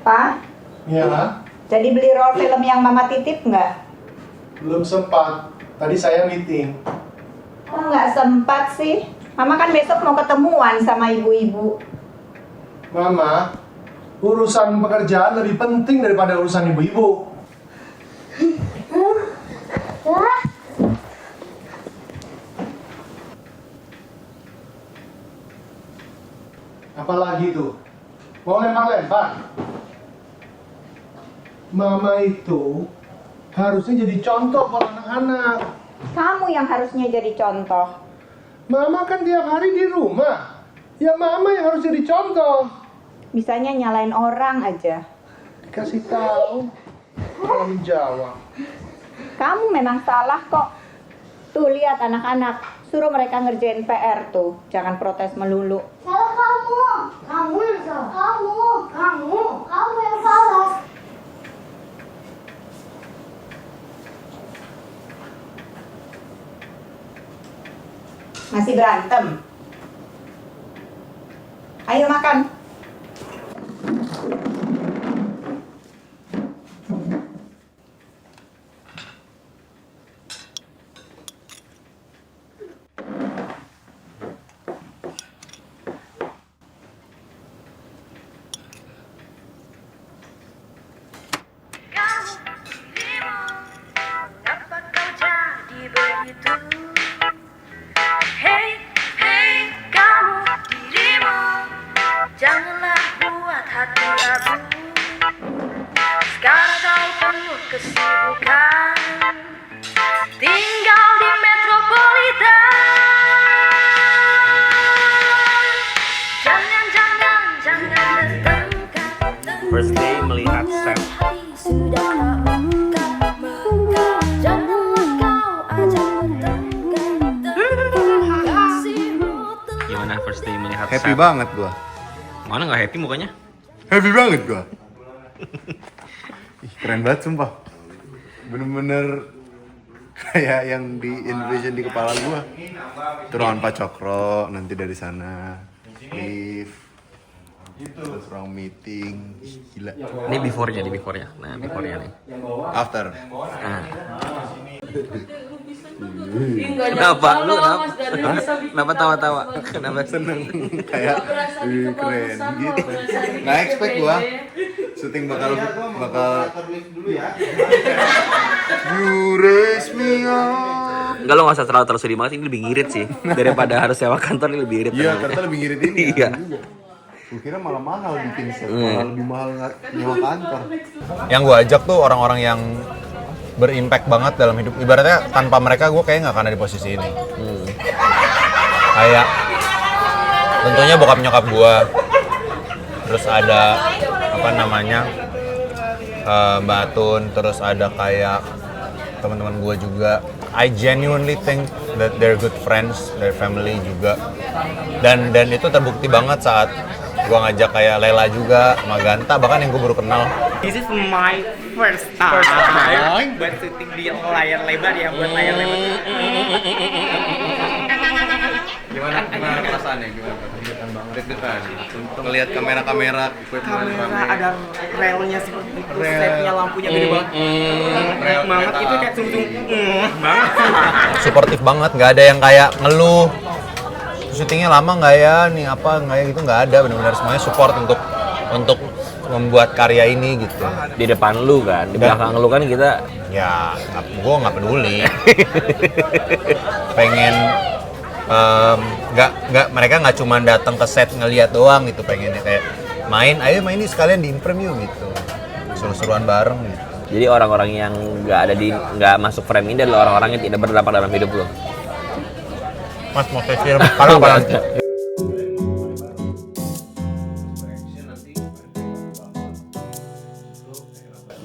Pak? Iya. Jadi beli roll film yang Mama titip nggak? Belum sempat. Tadi saya meeting. Kok nggak sempat sih? Mama kan besok mau ketemuan sama ibu-ibu. Mama, urusan pekerjaan lebih penting daripada urusan ibu-ibu. Apalagi tuh? Mau lempar-lempar? Mama itu harusnya jadi contoh buat anak-anak. Kamu yang harusnya jadi contoh. Mama kan tiap hari di rumah. Ya mama yang harus jadi contoh. Bisanya nyalain orang aja. Dikasih tahu, malah menjawab. Kamu memang salah kok. Tuh lihat anak-anak, suruh mereka ngerjain PR tuh. Jangan protes melulu. Salah kamu. Kamu yang salah. Kamu yang salah. Masih berantem? Ayo makan. Janganlah buat hati abu. Sekarang kau penuh kesibukan, tinggal di metropolitan. Jangan bertengkar. First day melihat set. Sudah tak mekar. Janganlah kau ajak bertengkar. Gimana first day melihat Happy set? banget gua. Mana nggak happy mukanya? Happy banget gua. Ih, keren banget sumpah. Bener-bener kayak yang di envision di kepala gua. Itu ruangan Pak Cokro, nanti dari sana lift, terus ruang meeting. Ih, gila. Ini before-nya. Nah, before-nya nih. After. Nah. Kenapa? Lu kenapa? Kenapa tawa-tawa? Kenapa? Seneng kayak keren gitu. Nggak expect gua syuting bakal You raise me up. Enggak, lo nggak usah terlalu sedih banget, ini lebih ngirit sih daripada harus sewa kantor, ini lebih ngirit. Iya, ternyata lebih ngirit ini. Iya. Gue kira malah mahal bikin set, malah lebih mahal nyewa kantor. Yang gue ajak tuh orang-orang yang berimpact banget dalam hidup. Ibaratnya tanpa mereka gue kayaknya nggak akan ada di posisi ini. Kayak tentunya bokap nyokap gue, terus ada apa namanya Mbak Atun, terus ada kayak teman-teman gue juga. I genuinely think that they're good friends, their family juga. Dan itu terbukti banget saat gue ngajak kayak Lela juga, Maganta, bahkan yang gue baru kenal. This is my first time buat syuting di layar lebar ya, buat layar lebar. Gimana perasaannya? Gimana? Deg-degan banget. Deg-degan. Ngelihat kamera-kamera, Kamera ada relnya seperti itu, setnya lampunya gede banget. Banget itu kayak sung-sung banget. Suportif banget, nggak ada yang kayak ngeluh. Syutingnya lama nggak ya, nih apa nggak ya gitu, nggak ada, benar-benar semuanya support untuk membuat karya ini gitu. Di depan lu kan, di belakang lu kan kita Ya, gue nggak peduli. Pengen mereka nggak cuma datang ke set ngeliat doang gitu, pengennya kayak ayo main ini sekalian di imprem yuk gitu, seru-seruan bareng gitu. jadi orang-orang yang nggak masuk frame ini adalah orang-orang yang tidak berdampak dalam hidup lu. Mas mau saya film sekarang apa nanti?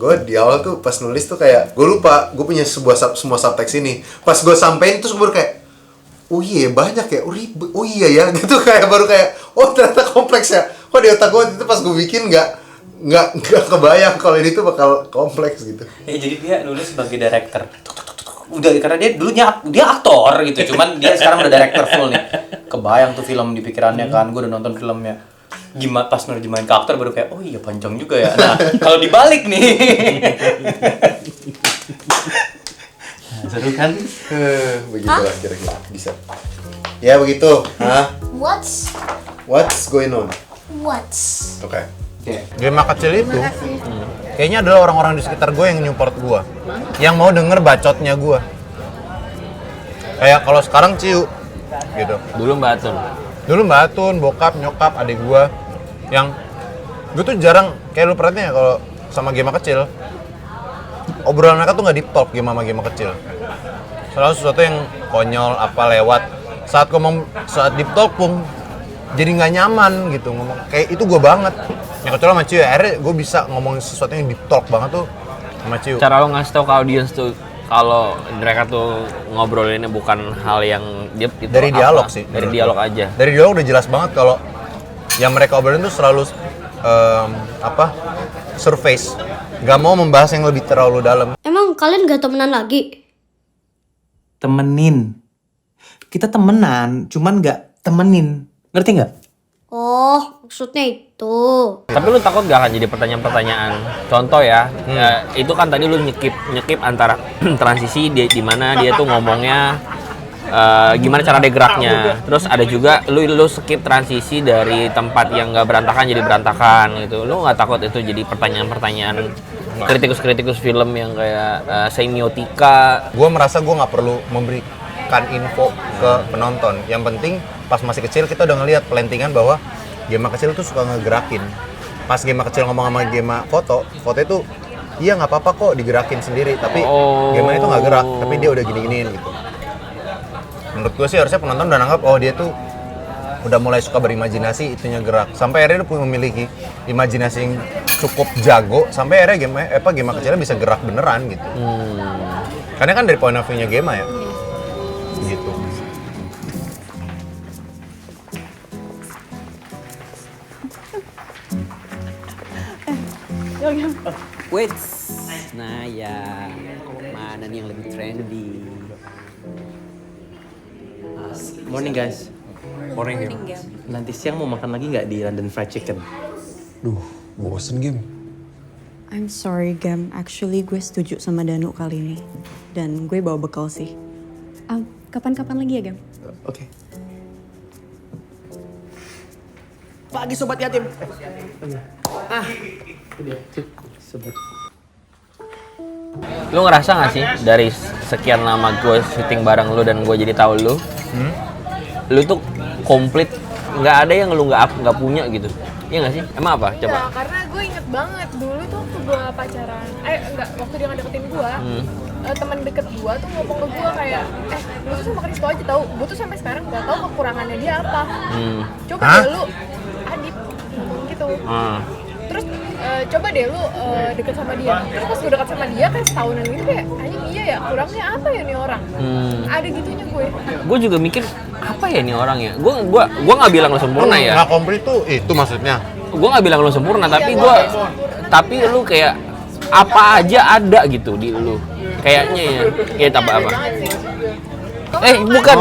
Gue di awal tuh pas nulis tuh kayak gue lupa gue punya semua subteks ini. Pas gue sampein tuh baru kayak oh iya banyak ya, oh iya ya gitu, kayak baru kayak oh ternyata kompleks ya. Kok di otak gue itu pas gue bikin nggak kebayang kalau ini tuh bakal kompleks gitu. Jadi dia nulis sebagai director. Udah, karena dia dulunya dia aktor gitu, cuman dia sekarang udah director full nih. Kebayang tuh film di pikirannya kan, gue udah nonton filmnya. Gimana pas nerjemahin ke aktor baru kayak oh iya panjang juga ya. Nah kalau dibalik nih seru kan? Begitulah kira-kira bisa. Ya begitu. Hah? What's going on? Oke. Game kecil itu kayaknya adalah orang-orang di sekitar gue yang nyupport gue, yang mau denger bacotnya gue. Kayak kalau sekarang Ciu gitu. Dulu Mbak Atun, bokap, nyokap, adik gue, yang gue tuh jarang, kayak lu perhatiin ya kalau sama game kecil, obrolan mereka tuh nggak deep talk game sama game kecil. Selalu sesuatu yang konyol apa lewat. Saat deep talk pun jadi nggak nyaman gitu ngomong. Kayak itu gue banget. Ya kecuali sama Ciu ya, akhirnya gue bisa ngomongin sesuatu yang deep talk banget tuh sama Ciu. cara lo ngasih tau ke audiens tuh kalau mereka tuh ngobrolinnya bukan hal yang deep itu Dari dialog sih. Dari dialog aja. Dari dialog udah jelas banget kalau yang mereka obrolin tuh selalu surface. Gak mau membahas yang lebih terlalu dalam. Emang kalian gak temenan lagi? Temenin. Kita temenan, cuman nggak temenin. Ngerti nggak? Oh, maksudnya itu. Tapi lu takut gak akan jadi pertanyaan-pertanyaan? Contoh ya, itu kan tadi lu nyekip antara transisi di mana dia tuh ngomongnya gimana cara dia geraknya. Terus ada juga lu skip transisi dari tempat yang gak berantakan jadi berantakan gitu. Lu nggak takut itu jadi pertanyaan-pertanyaan kritikus film yang kayak semiotika? Gue merasa gue nggak perlu memberikan info ke penonton. Yang penting pas masih kecil kita udah ngelihat pelentingan bahwa game kecil tuh suka ngegerakin. Pas game kecil ngomong sama game foto itu iya nggak apa-apa kok digerakin sendiri, tapi game itu nggak gerak, tapi dia udah gini-giniin gitu. Menurut gue sih harusnya penonton udah nanggap oh dia tuh udah mulai suka berimajinasi, itunya gerak. Sampai akhirnya dia memiliki imajinasi yang cukup jago, sampai akhirnya game kecilnya bisa gerak beneran gitu. Karena kan dari point of view-nya game ya. Gitu. Wait, nah ya, mana nih yang lebih trendy? Morning guys. Morning. Nanti siang mau makan lagi nggak di London Fried Chicken? Duh, bosen Gem. I'm sorry Gem, actually gue setuju sama Danu kali ini. Dan gue bawa bekal sih. Kapan-kapan lagi ya Gem? Oke. Pagi sobat yatim. Sobat. Lu ngerasa gak sih dari sekian lama gue syuting bareng lu dan gue jadi tahu lu, lu tuh komplit, nggak ada yang lu nggak punya gitu, iya nggak sih? Emang apa? Coba. Nah, karena gue inget banget dulu tuh waktu gue pacaran, waktu dia ngedeketin gue, teman deket gue tuh ngomong ke gue kayak, lu tuh sama Kristo aja tau, gue tuh sampai sekarang nggak tahu kekurangannya dia apa. Coba deh lu, Adip, gitu. Terus coba deh lu deket sama dia. Terus pas gue deket sama dia kan setahunan gitu kayak, anjing iya ya, kurangnya apa ya nih orang? Ada gitunya gue. Gue juga mikir apa ya nih orang ya. Gue nggak bilang lu sempurna ya. Nggak komplit tuh itu maksudnya. Gue nggak bilang lu sempurna, tapi lu kayak apa aja ada gitu di lu. Kayaknya ya. Kayak apa? Bukan,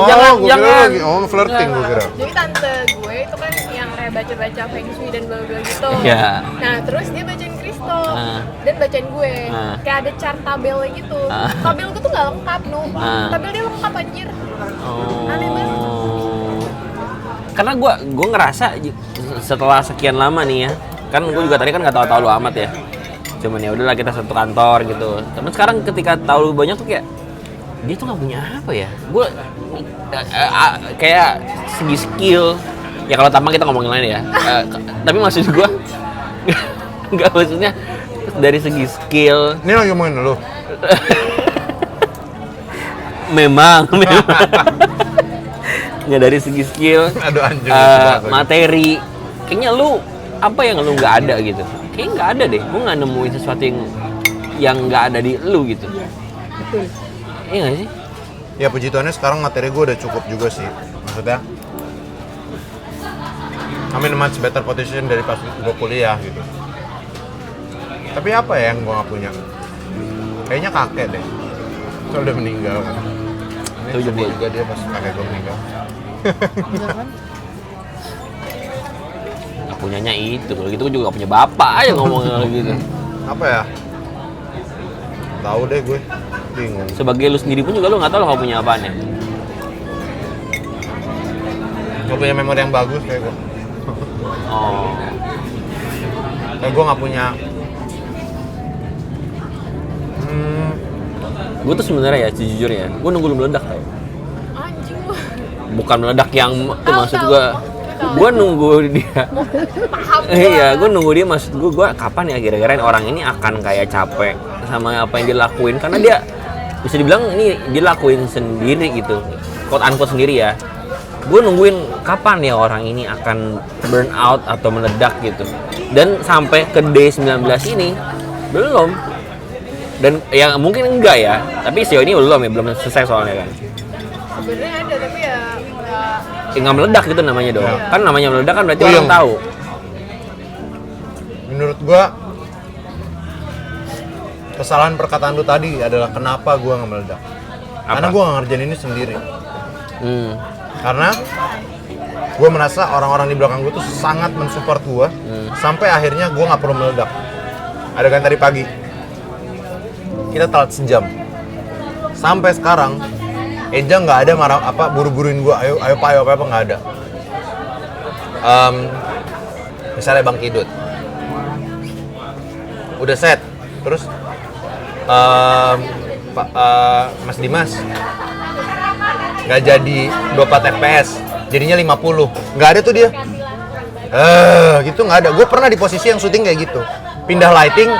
jangan. Oh, flirting gue kira. Jadi tante gue itu kan yang kayak baca-baca feng shui dan bla-bla gitu. Yeah. Nah, terus dia bacain Kristo dan bacain gue. Kayak ada chart tabelnya gitu. Tabel gue tuh nggak lengkap, tabel dia lengkap anjir. Aneh banget. Karena gue ngerasa setelah sekian lama nih ya, kan gue juga tadi kan nggak tahu lu amat ya, cuman ya udahlah kita satu kantor gitu. Tapi sekarang ketika tahu lu banyak tuh kayak dia tuh nggak punya apa ya, gue kayak segi skill ya, kalau tampang kita ngomongin lain ya. Tapi maksud gue nggak, maksudnya dari segi skill. Ini lagi ngomongin lu. memang nggak dari segi skill. Aduh anjing. Materi kayaknya lu apa yang lu nggak ada gitu, kayaknya nggak ada deh. Gue nggak nemuin sesuatu yang nggak ada di lu gitu. Betul. Iya nggak sih? Ya puji Tuhannya sekarang materi gue udah cukup juga sih. Maksudnya I'm in a much better position dari pas gue kuliah gitu. Tapi apa ya yang gue nggak punya? Kayaknya kakek deh. Soalnya udah meninggal kan. Ini sedih juga dia pas kakek gue meninggal. Gak punyanya itu, kalau gitu gue juga gak punya bapak aja ngomongnya gitu. Apa ya? Tahu deh gue, bingung. Sebagai lu sendiri pun juga lu nggak tahu lo gak punya apaan ya. Gak punya memori yang bagus kayak gue. Oh. Kayak gue nggak punya. Gue tuh sebenarnya ya, sejujurnya, gue nunggu lu meledak tau. Anjing. Bukan meledak yang tuh maksud gue nunggu dia. Iya, gue nunggu dia, maksud gue kapan ya kira-kira orang ini akan kayak capek sama apa yang dia lakuin, karena dia bisa dibilang ini dia lakuin sendiri gitu, quote unquote sendiri ya. Gue nungguin kapan ya orang ini akan burn out atau meledak gitu, dan sampai ke day 19 ini belum. Dan ya mungkin enggak ya, tapi sejauh ini belum selesai soalnya kan. Sebenarnya ada tapi ya Nggak meledak gitu namanya dong. Iya. Kan namanya meledak kan berarti orang tahu. Menurut gua kesalahan perkataan lu tadi adalah kenapa gua nggak meledak. Karena gua nggak ngerjain ini sendiri. Karena gua merasa orang-orang di belakang gua tuh sangat mensupport gua sampai akhirnya gua nggak perlu meledak. Ada kan tadi pagi kita telat sejam. Sampai sekarang Eja nggak ada marah apa buru-buruin gue, ayo pak apa nggak ada. Misalnya Bang Kidut udah set, terus Mas Dimas nggak jadi 24 fps, jadinya 50, nggak ada tuh dia. Gitu nggak ada. Gue pernah di posisi yang syuting kayak gitu, pindah lighting,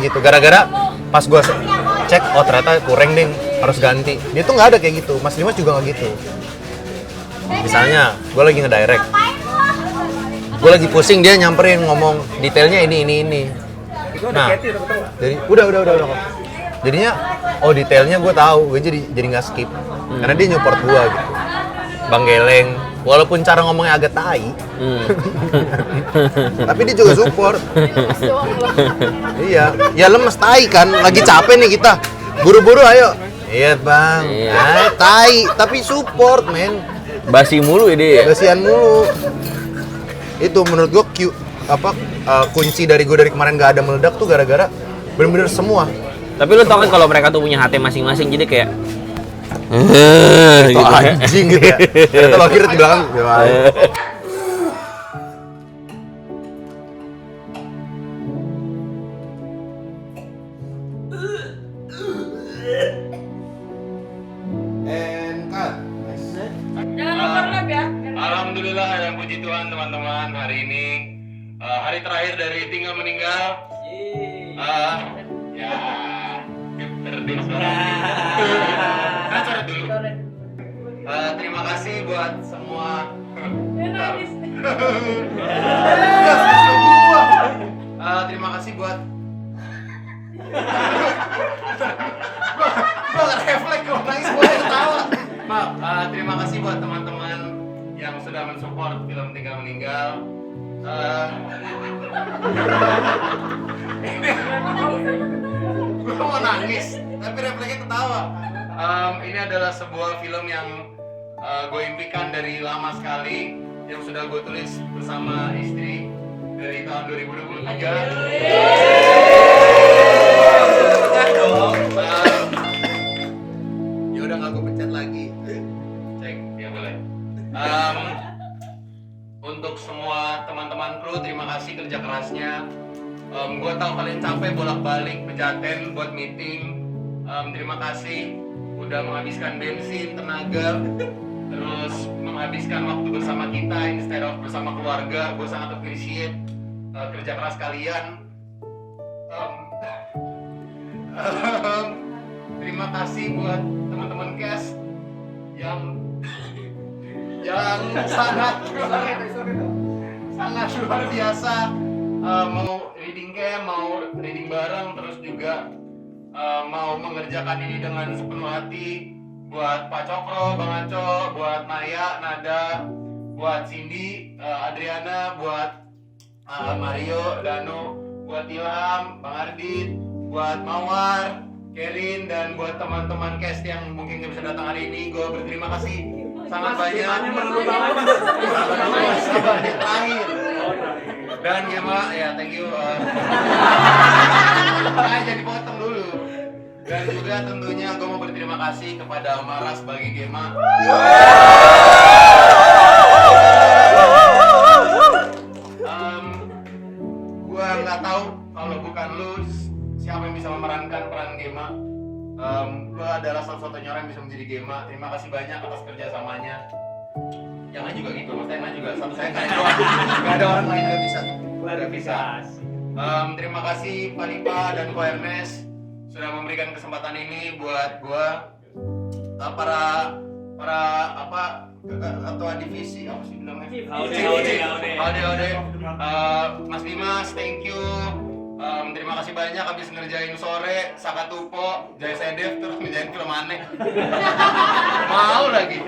gitu gara-gara pas gue cek, oh ternyata kurang ding, harus ganti. Dia tuh nggak ada kayak gitu. Mas Dimas juga nggak gitu. Misalnya gue lagi ngedirect, gue lagi pusing, dia nyamperin ngomong detailnya ini. Nah, jadi udah. Jadinya, oh detailnya gue tahu, gue jadi nggak skip, karena dia nyupport gue gitu. Bang Geleng, walaupun cara ngomongnya agak tai, tapi dia juga support. Iya, ya lemes tai kan, lagi capek nih kita, buru-buru ayo. Iya bang, tai, tapi support men. Basi mulu ya dia. Basian mulu. Itu menurut gue kunci dari gue dari kemarin gak ada meledak tuh gara-gara bener-bener semua. Tapi lu tau kan kalau mereka tuh punya hati masing-masing, jadi kayak gitu anjing gitu ya. Ternyata lo kira di belakang. Alhamdulillah dan puji Tuhan teman-teman, hari ini hari terakhir dari Tinggal Meninggal. Ya, tertib suara dulu. Terima kasih buat semua. Terima kasih buat. Gua nggak refleks kalau nangis, gua ketawa. Maaf, terima kasih buat teman-teman yang sudah mensupport film Tinggal Meninggal. Gue mau nangis, tapi refleksnya ketawa. Ini adalah sebuah film yang gue impikan dari lama sekali, yang sudah gue tulis bersama istri dari tahun 2023. Ya udah nggak gue pencet lagi. Cek, ya boleh. Untuk semua teman-teman kru, terima kasih kerja kerasnya. Gue tahu kalian capek bolak-balik Pejaten buat meeting. Terima kasih udah menghabiskan bensin, tenaga, terus menghabiskan waktu bersama kita instead of bersama keluarga. Gue sangat appreciate kerja keras kalian. Terima kasih buat teman-teman cast yang sangat luar biasa, mau reading camp, mau reading bareng, terus juga mau mengerjakan ini dengan sepenuh hati. Buat Pak Cokro, Bang Aco, buat Naya, Nada, buat Cindy, Adriana, buat Mario, Dano, buat Ilham, Bang Ardit, buat Mawar, Kerin, dan buat teman-teman cast yang mungkin nggak bisa datang hari ini. Gue berterima kasih sangat banyak. Terakhir. Dan Gema, ya thank you. Jangan dipotong dulu. Dan juga tentunya gue mau berterima kasih kepada Amara sebagai Gema. Gue nggak tahu kalau bukan lu siapa yang bisa memerankan peran Gema. Lu adalah satu-satunya orang yang bisa menjadi Gema. Terima kasih banyak atas kerjasamanya. Yang lain juga gitu, maksudnya yang lain juga satu saya kayak doang. Gak ada orang lain yang bisa. Terima kasih Pak Dipa dan Ko Ernest sudah memberikan kesempatan ini buat gua, para ketua divisi apa sih bilangnya? Aude. Mas Dimas, thank you. Terima kasih banyak habis ngerjain sore, Sakatupo, Jaya Sedef, terus ngerjain film aneh. Mau lagi.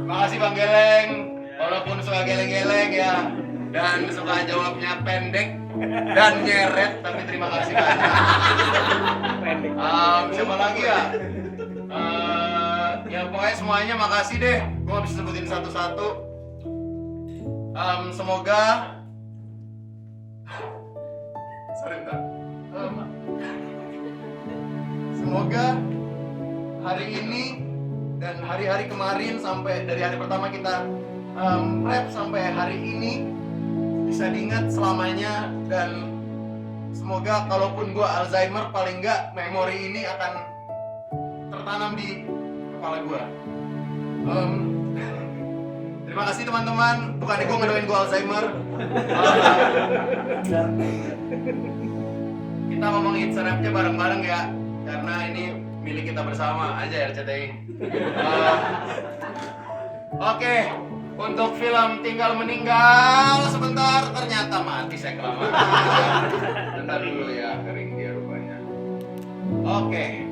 Makasih Bang Geleng, walaupun suka geleng-geleng ya, dan suka jawabnya pendek dan nyeret, tapi terima kasih banyak. Siapa lagi ya? Ya pokoknya semuanya makasih deh. Gue gak bisa sebutin satu-satu. Semoga semoga hari ini dan hari-hari kemarin sampai dari hari pertama kita prep sampai hari ini bisa diingat selamanya, dan semoga kalaupun gue Alzheimer paling enggak memori ini akan tertanam di kepala gue. Terima kasih teman-teman, bukannya gue ngedoain gue Alzheimer. Kita ngomong hit snapnya bareng-bareng ya, karena ini milik kita bersama aja RCTI. Oke, untuk film Tinggal Meninggal sebentar, ternyata mati saya kelamaan. Bentar dulu ya, kering dia rupanya. Oke,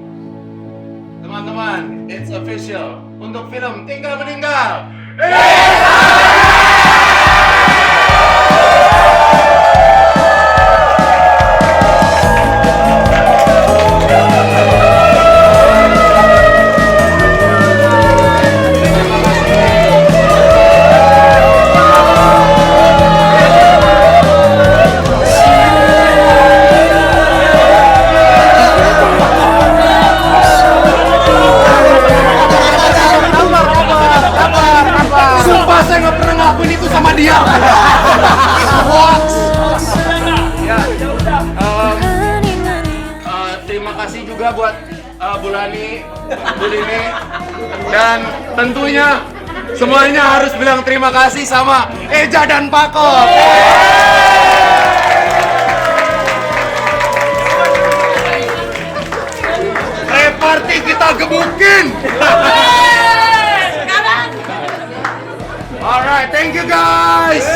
teman-teman, it's official. Untuk film Tinggal Meninggal, dia. Terima kasih juga buat Bulani, Budini, dan tentunya semuanya harus bilang terima kasih sama Eja dan Pakok. Reparti kita gebukin. Alright, thank you guys.